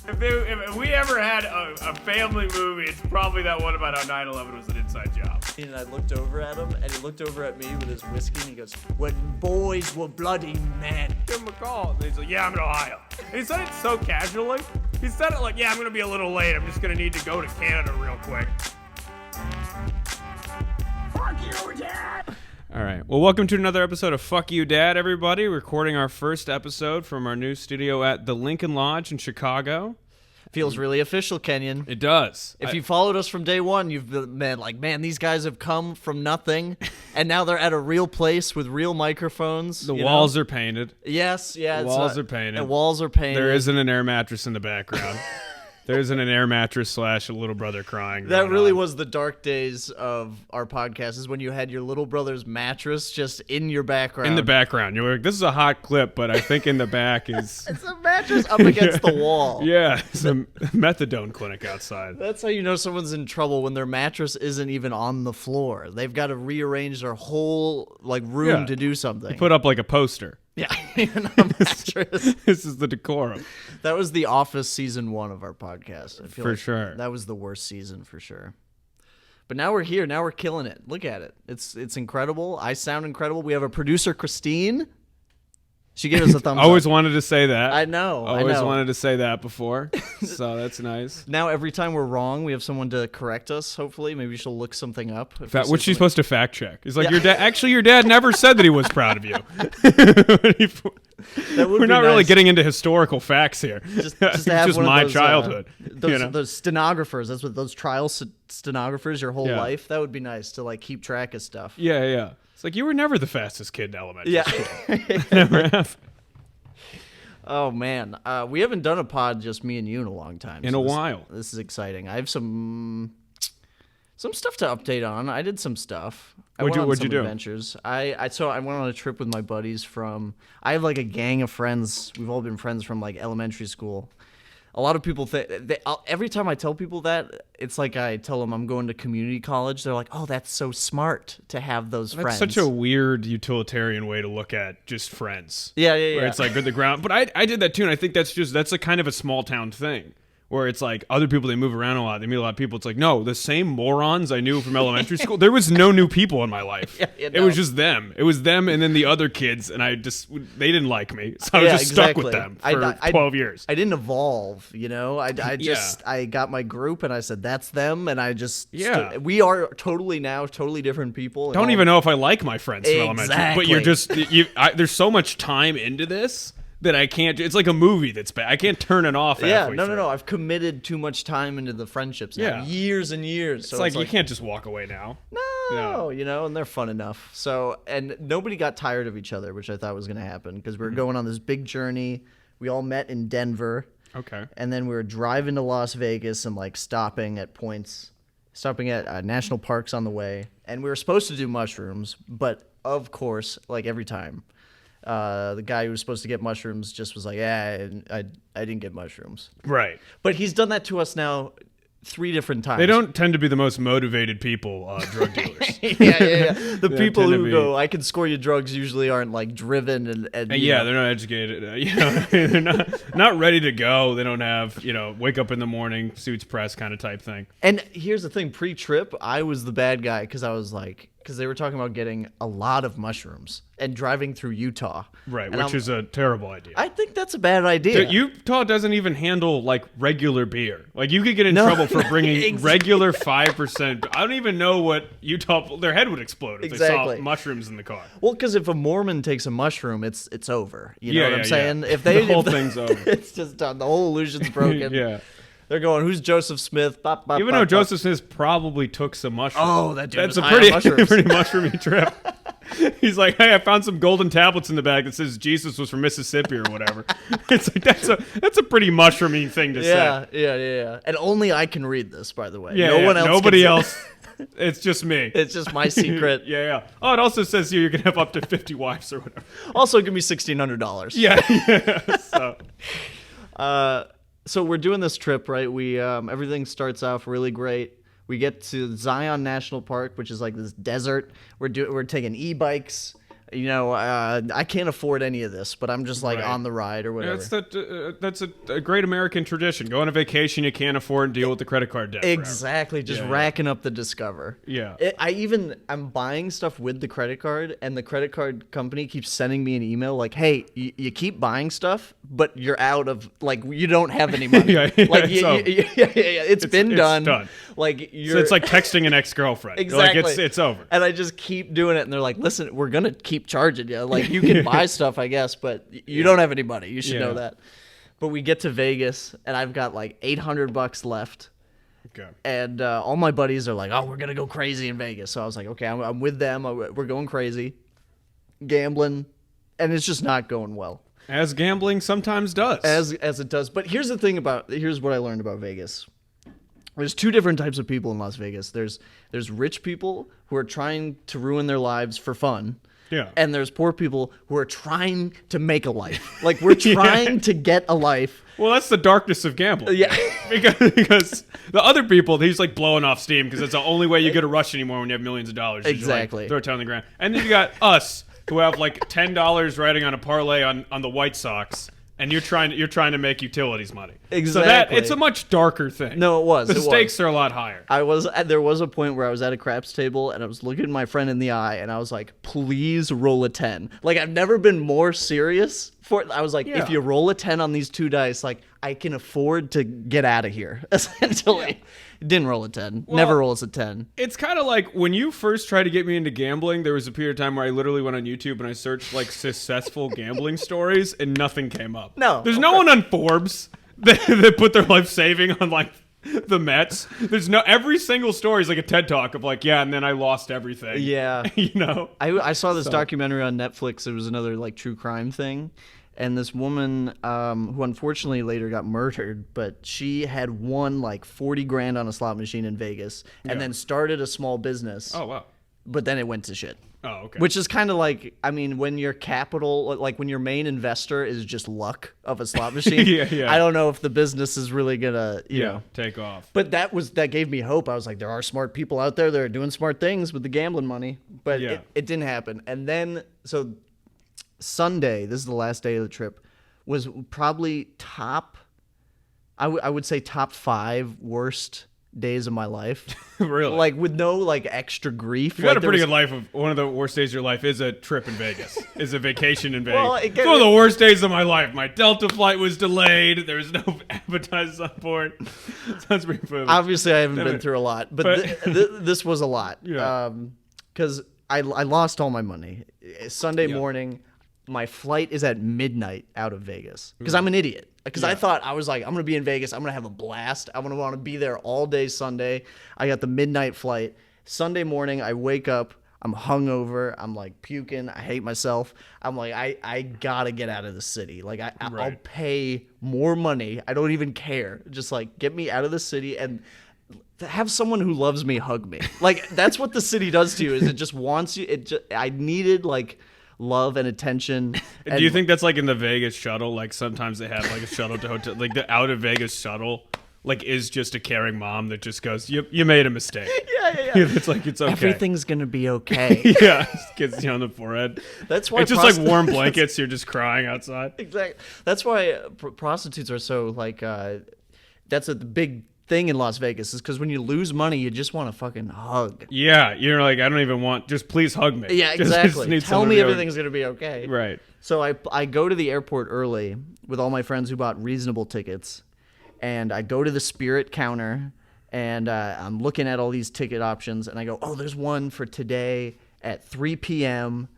If we ever had a family movie, it's probably that one about how 9/11 was an inside job. And I looked over at him, and he looked over at me with his whiskey, and he goes, "When boys were bloody men." Give him a call. And he's like, yeah, I'm in Ohio. And he said it so casually. He said it like, yeah, I'm going to be a little late. I'm just going to need to go to Canada real quick. Fuck you, Dad! All right. Well, welcome to another episode of Fuck You, Dad, everybody. Recording our first episode from our new studio at the Lincoln Lodge in Chicago. Feels really official, Kenyon. It does. If you followed us from day one, you've been man, these guys have come from nothing, and now they're at a real place with real microphones. The walls are painted. Yes, yeah. The walls are painted. The walls are painted. There isn't an air mattress in the background. There isn't an air mattress / a little brother crying. That really was the dark days of our podcast, is when you had your little brother's mattress just in your background. In the background. You're like, this is a hot clip, but I think in the back is... It's a mattress up against the wall. Yeah, it's a methadone clinic outside. That's how you know someone's in trouble, when their mattress isn't even on the floor. They've got to rearrange their whole room to do something. You put up like a poster. Yeah, even a mattress. This is the decorum. That was The Office season 1 of our podcast. I feel for sure. That was the worst season for sure. But now we're here. Now we're killing it. Look at it. It's incredible. I sound incredible. We have a producer, Christine. She gave us a thumbs up. Always wanted to say that. I know. Always wanted to say that before. So that's nice. Now every time we're wrong, we have someone to correct us, hopefully. Maybe she'll look something up. What's she supposed to fact check? It's like, your dad never said that he was proud of you. We're not really getting into historical facts here. Just have one my of those, childhood. Those stenographers. That's what those trial stenographers your whole life. That would be nice to keep track of stuff. Yeah. It's like, you were never the fastest kid in elementary school. Never have. Oh, man. We haven't done a pod just me and you in a long time. In a while. This is exciting. I have some stuff to update on. I did some stuff. What'd you do? Adventures. I went on a trip with my buddies I have a gang of friends. We've all been friends from elementary school. A lot of people every time I tell people that, it's like I tell them I'm going to community college. They're like, "Oh, that's so smart to have those friends." That's such a weird utilitarian way to look at just friends. Yeah. Where it's the ground. But I did that too, and I think that's a kind of a small town thing. Where it's like other people, they move around a lot. They meet a lot of people. It's like, no, the same morons I knew from elementary school. There was no new people in my life. It was just them. It was them and then the other kids, and they didn't like me. So I was just stuck with them for 12 years. I didn't evolve, I got my group and I said, that's them. And I just, we are totally different people. Don't even know if I like my friends from elementary. But you're just, there's so much time into this that I can't. It's like a movie that's bad. I can't turn it off. No. I've committed too much time into the friendships now. Years and years. So it's like you can't just walk away now. No, and they're fun enough. So, and nobody got tired of each other, which I thought was going to happen because we were going on this big journey. We all met in Denver. Okay. And then we were driving to Las Vegas and stopping at national parks on the way. And we were supposed to do mushrooms, but of course, every time, the guy who was supposed to get mushrooms just was like, I didn't get mushrooms. Right. But he's done that to us now 3 different times. They don't tend to be the most motivated people, drug dealers. Yeah. The people who go, I can score you drugs usually aren't driven and they're not educated. They're not ready to go. They don't have, wake up in the morning, suits press kind of type thing. And here's the thing, pre-trip, I was the bad guy because I was because they were talking about getting a lot of mushrooms and driving through Utah. Right, which is a terrible idea. I think that's a bad idea. Utah doesn't even handle regular beer. You could get in trouble for bringing regular 5%. I don't even know what Utah, their head would explode if they saw mushrooms in the car. Well, because if a Mormon takes a mushroom, it's over. You know what I'm saying? If the whole thing's over. It's just done. The whole illusion's broken. Yeah. They're going, who's Joseph Smith? Even though Joseph Smith probably took some mushrooms. Oh, that dude That's was a high on mushrooms. pretty mushroomy trip. He's like, hey, I found some golden tablets in the bag that says Jesus was from Mississippi or whatever. It's like that's a pretty mushroomy thing to say. Yeah. And only I can read this, by the way. Yeah, no one else. Nobody else. It's just me. It's just my secret. Yeah. Oh, it also says here you can have up to 50 wives or whatever. Also, give me $1,600. Yeah. So we're doing this trip, right? We everything starts off really great. We get to Zion National Park, which is this desert. We're taking e-bikes. I can't afford any of this, but I'm just like Right. on the ride or whatever. That's a great American tradition. Go on a vacation you can't afford and deal with the credit card debt. forever. Exactly, just Yeah, yeah. racking up the Discover. Yeah. I'm buying stuff with the credit card, and the credit card company keeps sending me an email like, "Hey, you keep buying stuff, but you're out of like you don't have any money. Yeah, like it's over. it's been it's done. done. Like So it's like texting an ex-girlfriend. Exactly. Like it's over. And I just keep doing it, and they're like, "Listen, we're gonna keep charging you. Like you can buy stuff, I guess, but you don't have any money. You should know Yeah. that." But we get to Vegas, and I've got like $800 left. Okay. And all my buddies are like, "Oh, we're gonna go crazy in Vegas." So I was like, "Okay, I'm with them. We're going crazy, gambling, and it's just not going well As gambling sometimes does. as it does." But here's what I learned about Vegas. There's two different types of people in Las Vegas. There's rich people who are trying to ruin their lives for fun. Yeah. And there's poor people who are trying to make a life. Like we're trying to get a life. Well, that's the darkness of gambling. Yeah. because the other people, he's like blowing off steam because it's the only way you get a rush anymore when you have millions of dollars. You just, like, Exactly. throw it down the ground. And then you got us who have like $10 riding on a parlay on the White Sox, and you're trying to make utilities money. So Exactly. it's a much darker thing. No, it was. The It was. stakes are a lot higher. There was a point where I was at a craps table and I was looking my friend in the eye and I was like, "Please roll a 10." Like I've never been more serious for it. I was like, Yeah. "If you roll a 10 on these two dice, like I can afford to get out of here." Essentially. Didn't roll a 10. Never rolls a 10. It's kind of like when you first tried to get me into gambling, there was a period of time where I literally went on YouTube and I searched like successful gambling stories and nothing came up. No, There's of no one on Forbes that put their life saving on like the Mets. There's no, every single story is like a TED talk of like, yeah, and then I lost everything. Yeah. You know? I saw this documentary on Netflix. It was another like true crime thing. And this woman, who unfortunately later got murdered, but she had won like 40 grand on a slot machine in Vegas and then started a small business. Oh, wow. But then it went to shit. Oh, okay. Which is kind of like, I mean, when your capital, like when your main investor is just luck of a slot machine. Yeah. I don't know if the business is really gonna, you know. take off. But that gave me hope. I was like, there are smart people out there that are doing smart things with the gambling money. But Yeah. it didn't happen. And then, so Sunday, this is the last day of the trip, was probably I would say top 5 worst days of my life. Really? Like with no like extra grief. You got Like, a there pretty was- good life. Of one of the worst days of your life is a trip in Vegas. Is a vacation in Vegas. Well, It's one of the worst days of my life. My Delta flight was delayed. There was no appetizers on board. Sounds pretty funny. Obviously, I haven't been through a lot, but this was a lot. Yeah. Because I lost all my money. Sunday morning, my flight is at midnight out of Vegas. Because I'm an idiot. Because I thought, I was like, I'm going to be in Vegas. I'm going to have a blast. I'm going to want to be there all day Sunday. I got the midnight flight. Sunday morning, I wake up. I'm hungover. I'm like puking. I hate myself. I'm like, I got to get out of the city. Like, I'll Right. pay more money. I don't even care. Just like, get me out of the city and to have someone who loves me hug me. Like, that's what the city does to you, is it just wants you. I needed, like, love and attention. Do you think that's like in the Vegas shuttle? Like sometimes they have like a shuttle to hotel, like the out of Vegas shuttle, like is just a caring mom that just goes, "You made a mistake." Yeah. It's like it's okay. Everything's going to be okay. Yeah, just gets you on the forehead. That's why It's just like warm blankets. You're just crying outside. Exactly. That's why prostitutes are so like. That's a big thing in Las Vegas, is because when you lose money, you just want to fucking hug. Yeah, you're like, I don't even want. Just please hug me. Yeah, Just exactly. need Tell someone me to be everything's gonna be okay. right. So I go to the airport early with all my friends who bought reasonable tickets, and I go to the Spirit counter, and I'm looking at all these ticket options, and I go, oh, there's one for today at 3 p.m.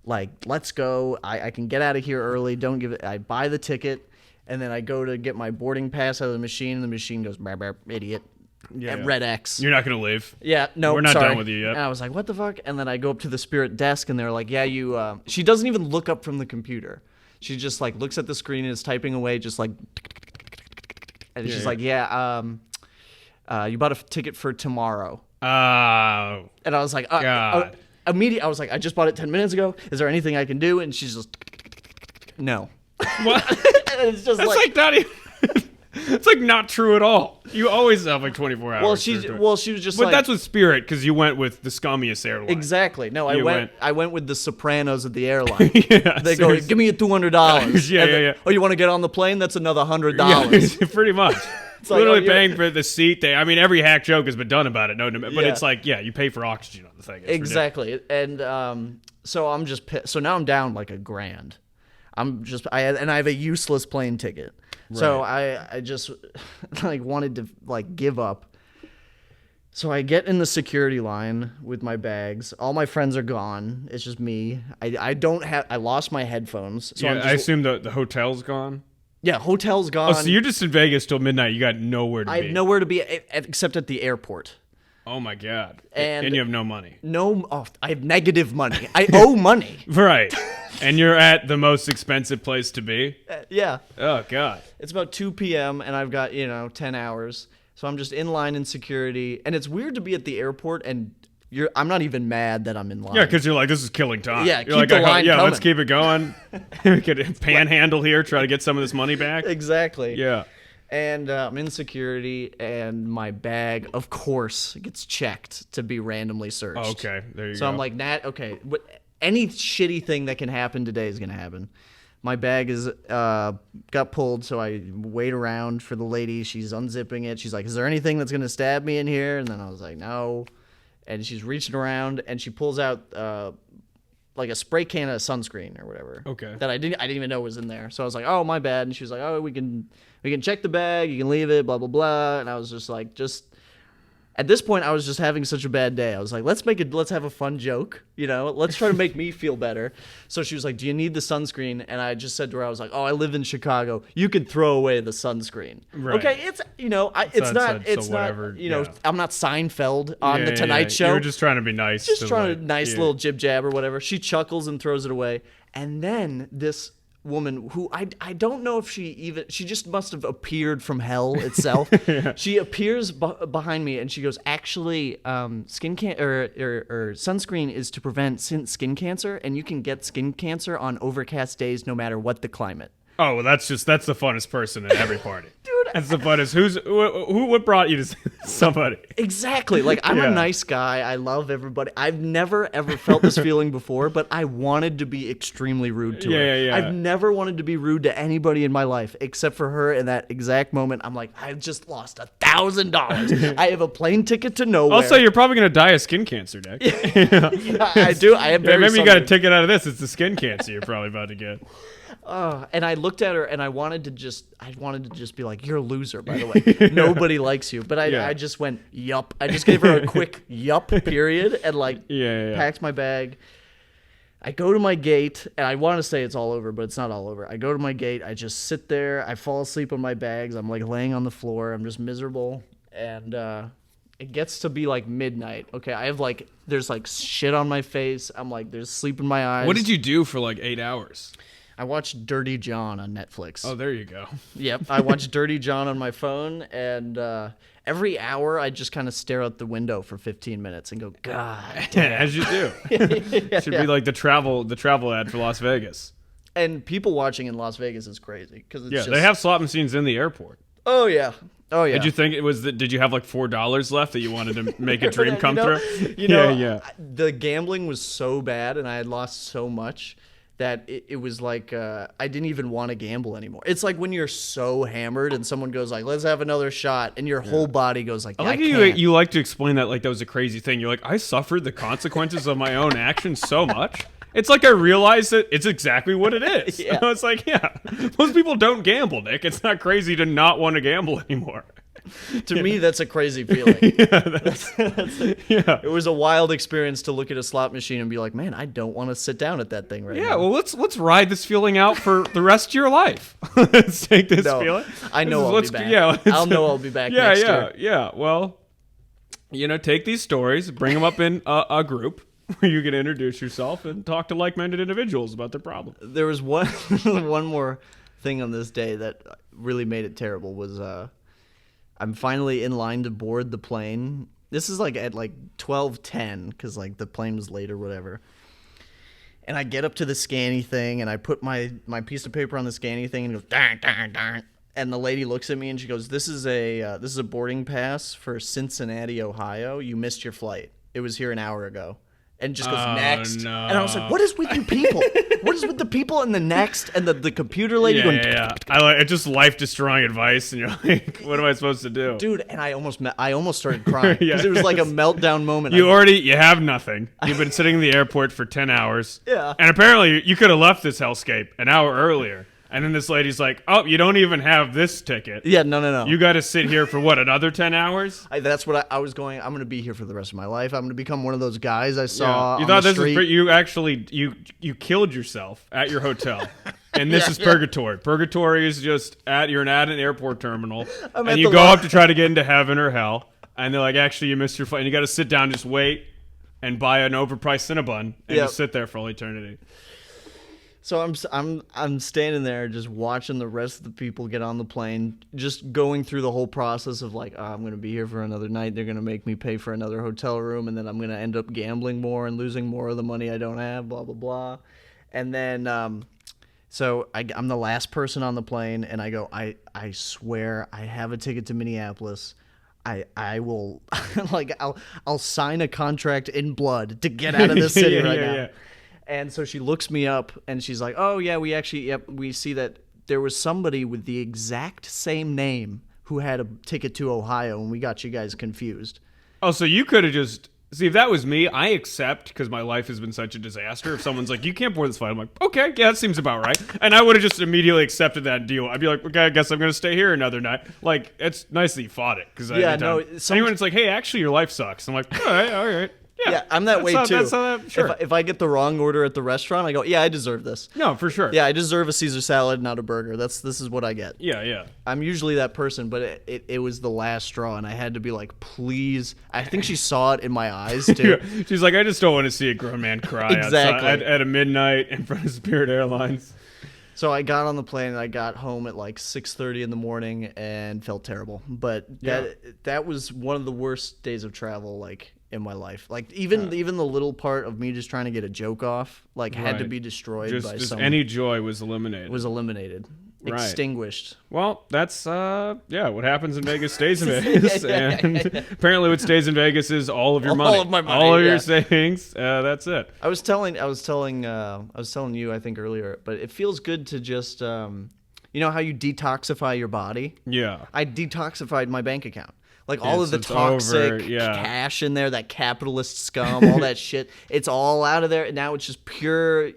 Like, let's go. I can get out of here early. Don't give it. I buy the ticket, and then I go to get my boarding pass out of the machine, and the machine goes, "Brr, brr, idiot." Yeah. At Red X. You're not gonna leave. Yeah, no, We're not sorry. done with you yet. And I was like, what the fuck? And then I go up to the Spirit desk, and they're like, yeah, you. She doesn't even look up from the computer. She just like looks at the screen and is typing away, just like. And she's like, yeah, you bought a ticket for tomorrow. Oh. And I was like, God. immediately, I was like, I just bought it 10 minutes ago. Is there anything I can do? And she's just, no. What? And it's just That's like not even. It's like not true at all. You always have like 24 hours. She was just But like, that's with Spirit because you went with the scummiest airline. exactly. No, You I went with the Sopranos at the airline. Yeah, They go, seriously. give me your $200. Yeah, yeah. Oh, you want to get on the plane? That's another $100. Yeah, pretty much. like, Literally oh, you're- paying for the seat. I mean, every hack joke has been done about it. But Yeah. it's like, yeah, you pay for oxygen on the thing. It's Exactly. And so I'm just pissed. So now I'm down like $1,000. I have a useless plane ticket. So I just like wanted to like give up. So I get in the security line with my bags. All my friends are gone. It's just me. I lost my headphones. So Yeah, I'm just, I assume the hotel's gone. yeah, hotel's gone. Oh, so you're just in Vegas till midnight. You got nowhere to I be. have nowhere to be except at the airport. Oh my god. And- you have no money. No, I have negative money. I owe money. Right. And you're at the most expensive place to be. Yeah. Oh god. It's about 2 p.m. and I've got, 10 hours. So I'm just in line in security. And it's weird to be at the airport and I'm not even mad that I'm in line. Yeah, because you're like, this is killing time. Yeah, you're keep like, the line yeah, coming. let's keep it going. We could panhandle here, try to get some of this money back. Exactly. Yeah. And I'm in security and my bag, of course, gets checked to be randomly searched. Oh, okay, there you go. So I'm like, okay, any shitty thing that can happen today is going to happen. My bag is got pulled, so I wait around for the lady. She's unzipping it. She's like, is there anything that's going to stab me in here? And then I was like, no. And she's reaching around, and she pulls out like a spray can of sunscreen or whatever. Okay. That I didn't even know was in there. So I was like, oh, my bad. And she was like, oh, we can check the bag. You can leave it, blah, blah, blah. And I was just like, at this point, I was just having such a bad day. I was like, let's have a fun joke, let's try to make me feel better. So she was like, do you need the sunscreen? And I just said to her, I was like, oh, I live in Chicago. You can throw away the sunscreen. Right. Okay. It's, whatever, yeah. I'm not Seinfeld on Yeah, the Tonight Show. You were just trying to be nice. Just trying to nice yeah. little jib jab or whatever. She chuckles and throws it away. And then this woman who I don't know if she just must have appeared from hell itself. Yeah. She appears behind me and she goes, actually, skin or sunscreen is to prevent skin cancer, and you can get skin cancer on overcast days no matter what the climate. Oh, well, that's the funnest person at every party. Dude, that's the funnest. What brought you to somebody? Exactly. Like, I'm Yeah. a nice guy. I love everybody. I've never, ever felt this feeling before, but I wanted to be extremely rude to her. Yeah. I've never wanted to be rude to anybody in my life except for her. In that exact moment, I'm like, I've just lost $1,000. I have a plane ticket to nowhere. Also, you're probably going to die of skin cancer, Nick. Yeah, I do. I am very Maybe you got a sunburned. ticket out of this. It's the skin cancer you're probably about to get. And I looked at her and I wanted to just be like, you're a loser, by the way. Nobody likes you. But I just went, yup. I just gave her a quick yup period and Yeah. packed my bag. I go to my gate and I want to say it's all over, but it's not all over. I go to my gate. I just sit there. I fall asleep on my bags. I'm like laying on the floor. I'm just miserable. And it gets to be like midnight. Okay. I have there's shit on my face. I'm like, there's sleep in my eyes. What did you do for 8 hours? I watched Dirty John on Netflix. Oh, there you go. Yep, I watched Dirty John on my phone, and every hour I just kind of stare out the window for 15 minutes and go, God. As you do. Should be like the travel ad for Las Vegas. And people watching in Las Vegas is crazy because it's Yeah, just, they have slot machines in the airport. Oh yeah. Did you think it was? Did you have $4 left that you wanted to make a dream come You know, through? yeah. The gambling was so bad, and I had lost so much that it was like I didn't even want to gamble anymore. It's like when you're so hammered and someone goes like, "Let's have another shot," and your whole body goes like, I like I how can't. you like to explain that like that was a crazy thing. You're like, I suffered the consequences of my own actions so much. It's like I realized that it's exactly what it is. Yeah. It's like, yeah, most people don't gamble, Nick. It's not crazy to not want to gamble anymore. To me, that's a crazy feeling. Yeah. It was a wild experience to look at a slot machine and be like, man, I don't want to sit down at that thing right Yeah, now. well, let's ride this feeling out for the rest of your life. Let's take this No, feeling. I know I'll be back. Yeah, I'll know I'll be back next year. Yeah. Well, take these stories, bring them up in a group where you can introduce yourself and talk to like-minded individuals about their problem. There was one more thing on this day that really made it terrible was I'm finally in line to board the plane. This is at 12:10 because the plane was late or whatever. And I get up to the scanny thing and I put my piece of paper on the scanny thing and it goes darn, darn, darn. And the lady looks at me and she goes, this is a boarding pass for Cincinnati, Ohio. You missed your flight. It was here an hour ago. And just goes, next. No. And I was like, what is with you people? What is with the people and the next and the computer lady going, I like it's just life destroying advice, and you're like, what am I supposed to do? dude? And I almost started crying because it was like a meltdown moment. You have nothing. You've been sitting in the airport for 10 hours. Yeah. And apparently you could have left this hellscape an hour earlier. And then this lady's like, oh, you don't even have this ticket. Yeah, no. You got to sit here for what, another 10 hours? That's what I was going. I'm going to be here for the rest of my life. I'm going to become one of those guys I saw. You on thought the this street. was you actually you killed yourself at your hotel. And this is purgatory. Purgatory is just you're at an airport terminal and you go up to try to get into heaven or hell. And they're like, actually, you missed your flight. And you got to sit down, just wait, and buy an overpriced Cinnabon and just sit there for all eternity. So I'm standing there just watching the rest of the people get on the plane, just going through the whole process of like, I'm going to be here for another night. They're going to make me pay for another hotel room, and then I'm going to end up gambling more and losing more of the money I don't have, blah, blah, blah. And then so I'm the last person on the plane, and I go, I swear I have a ticket to Minneapolis. I will like I'll sign a contract in blood to get out of this city right now. Yeah. And so she looks me up and she's like, oh, yeah, we see that there was somebody with the exact same name who had a ticket to Ohio, and we got you guys confused. Oh, so you could have just... See, if that was me, I accept, because my life has been such a disaster. If someone's like, you can't board this flight, I'm like, okay, yeah, that seems about right. And I would have just immediately accepted that deal. I'd be like, okay, I guess I'm going to stay here another night. Like, it's nice that you fought it. Because anyone, it's like, hey, actually, your life sucks. I'm like, all right. Yeah, I'm that way too. Sure. If I get the wrong order at the restaurant, I go, yeah, I deserve this. No, for sure. Yeah, I deserve a Caesar salad, not a burger. This is what I get. Yeah. I'm usually that person, but it was the last straw, and I had to be like, please. I think she saw it in my eyes too. She's like, I just don't want to see a grown man cry outside at a midnight in front of Spirit Airlines. So I got on the plane and I got home at like 6:30 in the morning and felt terrible. But that was one of the worst days of travel like in my life. Like even the little part of me just trying to get a joke off had to be destroyed by just someone. Any joy was eliminated. Extinguished. Well, that's what happens in Vegas stays in Vegas. And apparently what stays in Vegas is all of your money. All of my money. All of your savings. That's it. I was telling you I think earlier, but it feels good to just you know how you detoxify your body? Yeah. I detoxified my bank account. Like all of the toxic cash in there, that capitalist scum, all that shit, it's all out of there. Now it's just pure,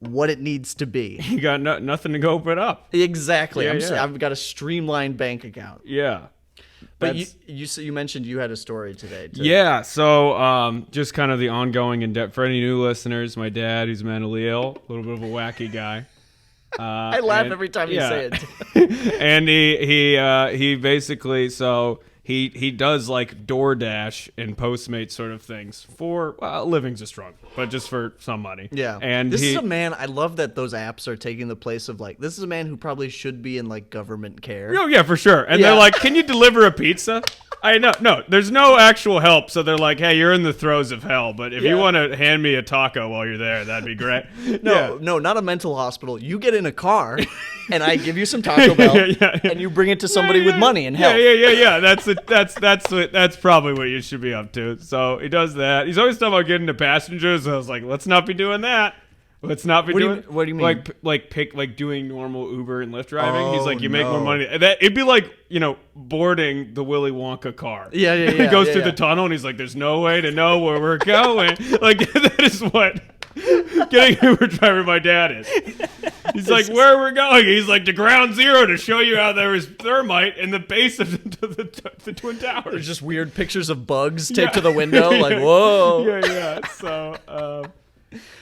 what it needs to be. You got nothing to go put up. Exactly. I've got a streamlined bank account. Yeah. But you mentioned you had a story today, too. Yeah, so just kind of the ongoing in-depth. For any new listeners, my dad, who's mentally ill, a little bit of a wacky guy. I laugh every time you say it. And he basically, so he does like DoorDash and Postmates sort of things for living's a struggle, but just for some money. Yeah. And this is a man. I love that those apps are taking the place of like, this is a man who probably should be in like government care. Oh yeah, for sure. And they're like, can you deliver a pizza? I know. No, there's no actual help. So they're like, hey, you're in the throes of hell, but if you want to hand me a taco while you're there, that'd be great. No, not a mental hospital. You get in a car and I give you some Taco Bell and you bring it to somebody with money and help. Yeah. That's probably what you should be up to. So he does that. He's always talking about getting to passengers. So I was like, let's not be doing that. Let's not be doing. What do you mean? Like doing normal Uber and Lyft driving. He's like, you make more money. It'd be like boarding the Willy Wonka car. Yeah. He goes through the tunnel and he's like, there's no way to know where we're going. Like that is what getting Uber driver my dad is. He's like, where we're going? He's like, to ground zero to show you how there is thermite in the base of the Twin Towers. There's just weird pictures of bugs taped to the window. Like, whoa. Yeah. So.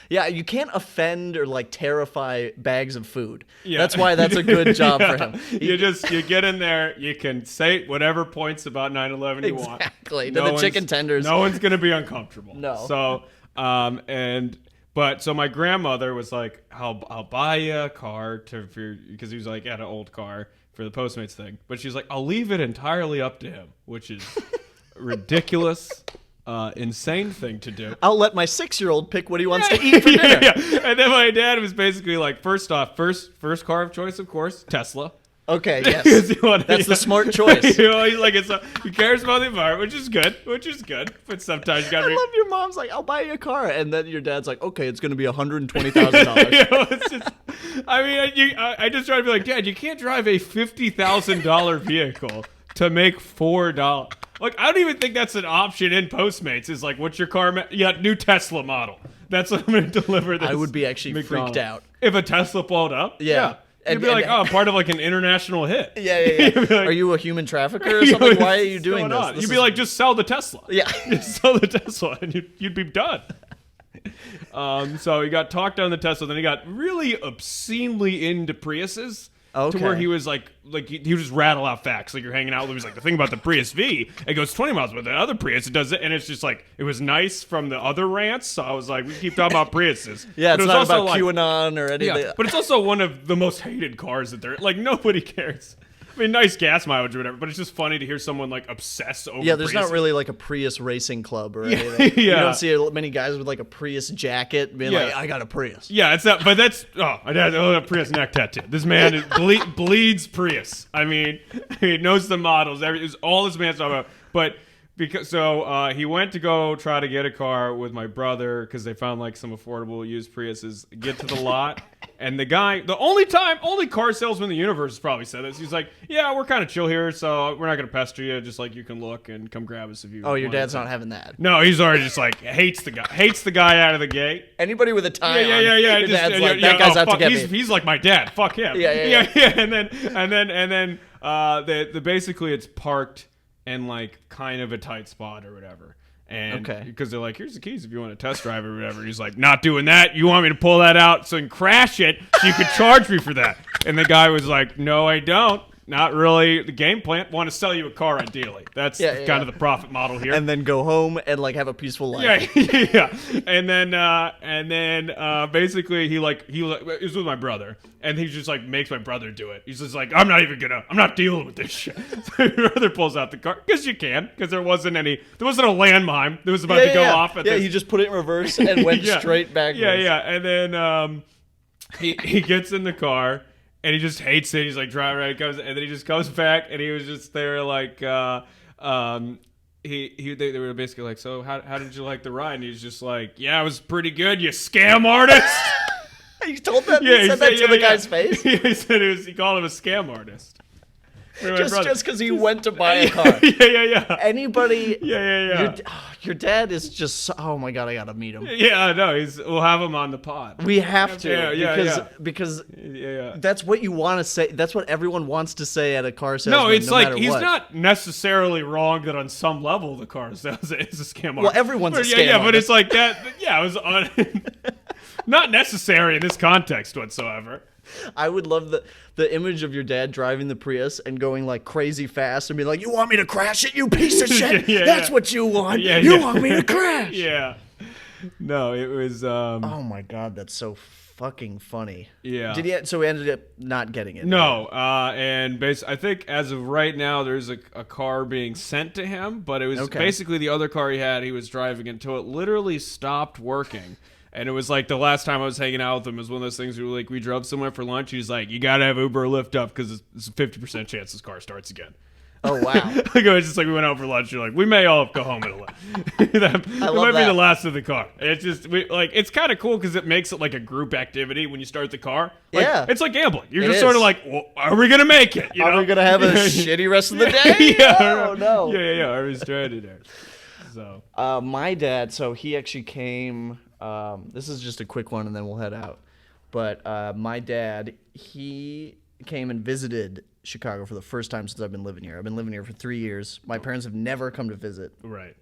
Yeah, you can't offend or like terrify bags of food. Yeah. That's why that's a good job for him. You get in there, you can say whatever points about 9/11 you want. Exactly. To the chicken tenders. No one's gonna be uncomfortable. No. So so my grandmother was like, I'll buy you a car because he was like at an old car for the Postmates thing. But she's like, I'll leave it entirely up to him, which is ridiculous. Insane thing to do. I'll let my 6-year-old pick what he wants to eat for dinner. And then my dad was basically like, first car of choice, of course, Tesla. Okay, Because yes. you wanna- That's the yeah. smart choice. You know, he's like, he cares about the environment, which is good. But sometimes you gotta I be. love your mom's like, I'll buy you a car, and then your dad's like, okay, it's gonna be $120,000. You know, it's just, I mean, I just try to be like, Dad, you can't drive a $50,000 vehicle to make $4. Like, I don't even think that's an option in Postmates. Is like, what's your car? Yeah, new Tesla model. That's what I'm going to deliver. This I would be actually McDonald's. freaked out. If a Tesla pulled up. Yeah. You'd And- be like, and- oh, part of like an international hit. Yeah. You'd be like, Are you a human trafficker or "Yo, something? Why are what's you doing going on?" this? You'd be like, just sell the Tesla. Yeah. Just sell the Tesla, and you'd be done. So he got talked down the Tesla, then he got really obscenely into Priuses. Okay. To where he was like he would just rattle out facts. Like you're hanging out with him. He's like, the thing about the Prius V, it goes 20 miles, but the other Prius, it does it. And it's just like, it was nice from the other rants. So I was like, we keep talking about Priuses. yeah, But it's it was not also about like, QAnon or anything. yeah, but it's also one of the most hated cars that there. Like nobody cares. I mean, nice gas mileage or whatever, but it's just funny to hear someone like obsess over. Yeah, there's not Priuses. really like a Prius racing club or anything. You Yeah. don't see many guys with like a Prius jacket being Yeah. like, I got a Prius. Yeah, it's that, but that's I had a Prius neck tattoo. This man bleeds Prius. I mean, he knows the models. It's all this man's talking about. But because he went to go try to get a car with my brother because they found like some affordable used Priuses. Get to the lot, and the guy, the only car salesman in the universe has probably said this. He's like, yeah, we're kind of chill here, so we're not gonna pester you. Just like you can look and come grab us if you. Oh, your want dad's to. not having that. No, he's already just like hates the guy out of the gate. Anybody with a tie Yeah. on, your Just, dad's like, yeah, that guy's oh, out to fuck, get he's, me. he's like my dad. Fuck him. Yeah. And then the basically it's parked in like kind of a tight spot or whatever. And Okay. because they're like, here's the keys if you want to test drive or whatever. He's like, not doing that. You want me to pull that out so you can crash it so you could charge me for that. And the guy was like, no, I don't. Not really the game plan. Want to sell you a car ideally. That's kind of the profit model here. And then go home and like have a peaceful life. Yeah. And then basically he was with my brother, and he just like makes my brother do it. He's just like, I'm not dealing with this shit. So my brother pulls out the car because there wasn't a landmine that was about to go off at this. he just put it in reverse and went Yeah. straight backwards. Yeah. And then he gets in the car. And he just hates it. He's like driving right, and then he just comes back, and he was just there like they were basically like, so how did you like the ride? And he's just like, yeah, it was pretty good. You scam artist. You told that? Yeah, he said that to the guy's face? Yeah, he called him a scam artist. Just because he went to buy a car. Yeah. Anybody? Yeah. Your dad is just. Oh my god, I gotta meet him. Yeah, no, we'll have him on the pod. We have to. Yeah. Because Yeah. that's what you want to say. That's what everyone wants to say at a car salesman. No, it's like matter he's what. not necessarily wrong that on some level the car sales is a scam. Well, everyone's a scam Yeah, but artist. it's like that. Yeah, it was not necessary in this context whatsoever. I would love the image of your dad driving the Prius and going like crazy fast and be like, "You want me to crash it, you piece of shit? That's what you want. You want me to crash?" Yeah. No, it was. Oh my god, that's so fucking funny. Yeah. So he ended up not getting it. No, and I think as of right now, there's a car being sent to him, but it was Okay. basically the other car he was driving until it literally stopped working. And it was like the last time I was hanging out with him, it was one of those things where like we drove somewhere for lunch. He's like, you got to have Uber or Lyft up because it's a 50% chance this car starts again. Oh wow. Like it was just like we went out for lunch. You're like, we may all go home in a little. That might be the last of the car. It's just it's kind of cool because it makes it like a group activity when you start the car. Like, Yeah. it's like gambling. You're It just is. sort of like, well, are we gonna make it? You Are know? we gonna have a shitty rest of the day? Yeah. Oh no. Yeah. I was stranded there. So My dad, so he actually came. This is just a quick one, and then we'll head out. But my dad, he came and visited Chicago for the first time since I've been living here. I've been living here for 3 years. My parents have never come to visit, right.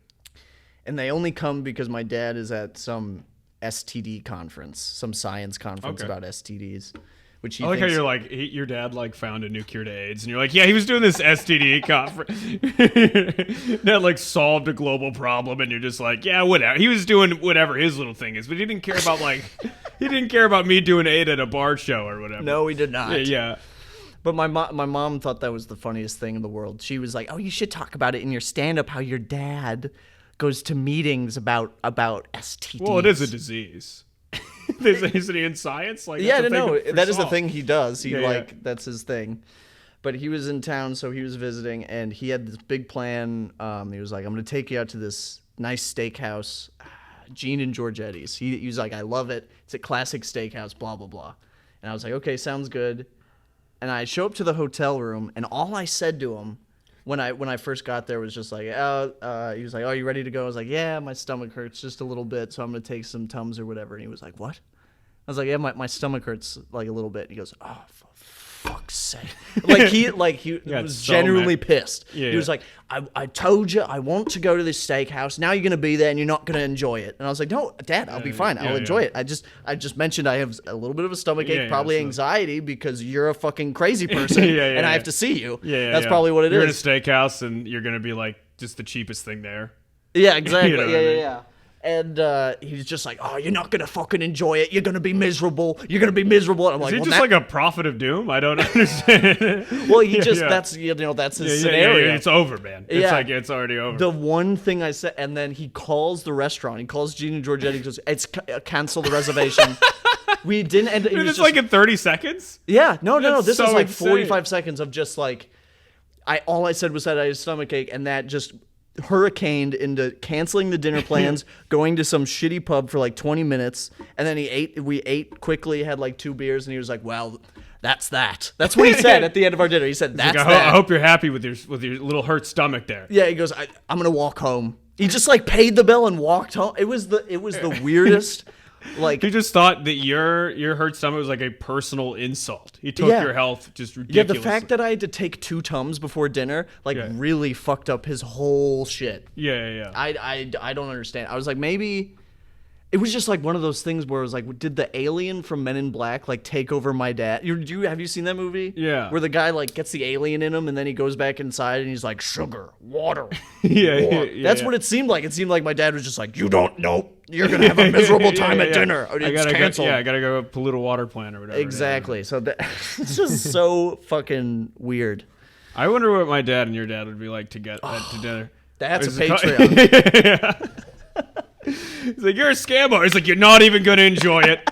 and they only come because my dad is at some STD conference, some science conference Okay. about STDs. Which he I like how thinks, you're like your dad like found a new cure to AIDS, and you're like, yeah, he was doing this STD conference that like solved a global problem, and you're just like, yeah, whatever. He was doing whatever his little thing is, but he didn't care about he didn't care about me doing AIDS at a bar show or whatever. No, he did not. Yeah. But my mom thought that was the funniest thing in the world. She was like, "Oh, you should talk about it in your stand-up. How your dad goes to meetings about STDs." Well, it is a disease. Isn't he in science? Like, Yeah, that's a no, thing for that is the solve. thing he does. He Yeah. that's his thing. But he was in town, so he was visiting, and he had this big plan. He was like, I'm going to take you out to this nice steakhouse, Gene and Giorgetti's. He was like, I love it. It's a classic steakhouse, blah, blah, blah. And I was like, okay, sounds good. And I show up to the hotel room, and all I said to him when I first got there was just like, he was like, oh, you ready to go? I was like, yeah, my stomach hurts just a little bit, so I'm going to take some Tums or whatever. And he was like, what? I was like, yeah, my stomach hurts like a little bit. And he goes, oh, for fuck's sake. he was so genuinely mad. pissed. Yeah, he was like, I told you I want to go to this steakhouse. Now you're going to be there and you're not going to enjoy it. And I was like, no, Dad, I'll be fine. I'll enjoy it. I just mentioned I have a little bit of a stomach ache, probably anxiety because you're a fucking crazy person and I have to see you. That's probably what it is. You're in a steakhouse and you're going to be like just the cheapest thing there. Yeah, exactly. You know what I mean? Yeah. And he's just like, oh, you're not going to fucking enjoy it. You're going to be miserable. You're going to be miserable. And I'm like, Is he just like a prophet of doom? I don't understand. Well, that's his scenario. It's over, man. It's like it's already over. The one thing I said, and then he calls the restaurant. He calls Gene and Giorgetti. He goes, it's cancel the reservation. We didn't end. Dude, it's like in 30 seconds? Yeah. No. This so is like insane. 45 seconds of just like, all I said was that I had a stomach ache, and that just hurricaned into canceling the dinner plans, going to some shitty pub for like 20 minutes, and then we ate quickly, had like 2 beers, and he was like, well, that's that. That's what he said at the end of our dinner. He said, that's like, that. I hope you're happy with your little hurt stomach there. Yeah, he goes, I'm going to walk home. He just like paid the bill and walked home. It was the weirdest. Like, he just thought that your hurt stomach was like a personal insult. He took your health just ridiculously. Yeah, the fact that I had to take 2 Tums before dinner really fucked up his whole shit. Yeah. I don't understand. I was like, maybe it was just like one of those things where it was like, did the alien from Men in Black like take over my dad? Have you seen that movie? Yeah. Where the guy like gets the alien in him and then he goes back inside and he's like, sugar, water. Yeah. That's what it seemed like. It seemed like my dad was just like, you don't know. You're going to have a miserable time at dinner. It's canceled. I got to go pollute a water plant or whatever. Exactly. Yeah. So it's just so fucking weird. I wonder what my dad and your dad would be like to get to dinner. That's a Patreon. He's like, you're a scammer. He's like, you're not even going to enjoy it.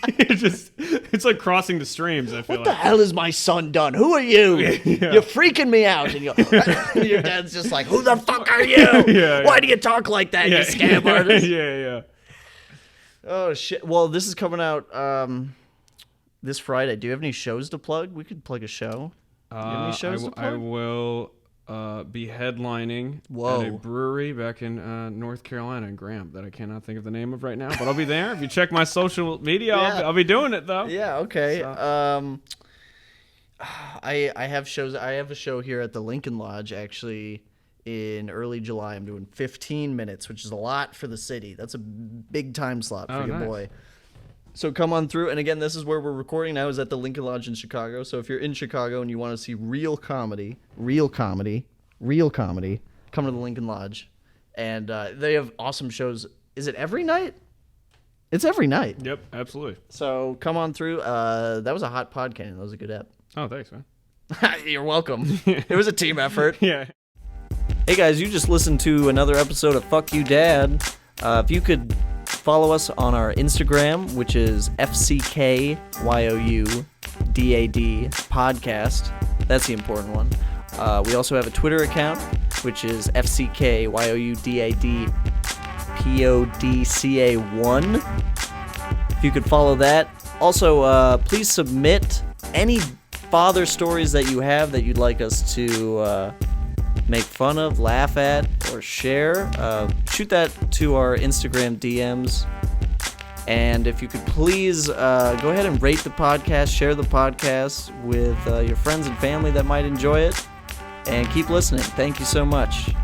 It's like crossing the streams, I feel what the hell has my son done? Who are you? Yeah. You're freaking me out. And your dad's just like, who the fuck are you? Why do you talk like that, you scam artist? Yeah. Oh, shit. Well, this is coming out this Friday. Do you have any shows to plug? We could plug a show. Do you have any shows to plug? I will be headlining at a brewery back in North Carolina in Graham that I cannot think of the name of right now, but I'll be there. If you check my social media, I'll be doing it though. Yeah, okay. So. I have shows. I have a show here at the Lincoln Lodge actually in early July. I'm doing 15 minutes, which is a lot for the city. That's a big time slot for your boy. So come on through. And again, this is where we're recording now, is at the Lincoln Lodge in Chicago. So if you're in Chicago and you want to see real comedy, come to the Lincoln Lodge. And they have awesome shows. Is it every night? It's every night. Yep, absolutely. So come on through. That was a hot podcast. That was a good ep. Oh, thanks, man. You're welcome. It was a team effort. Yeah. Hey guys, you just listened to another episode of Fuck You Dad. If you could follow us on our Instagram, which is FCKYOUDAD podcast. That's the important one. We also have a Twitter account, which is FCKYOUDADPODCA1. If you could follow that. Also, please submit any father stories that you have that you'd like us to make fun of, laugh at, or share. Shoot that to our Instagram DMs. And if you could please go ahead and rate the podcast, share the podcast with your friends and family that might enjoy it, and keep listening. Thank you so much.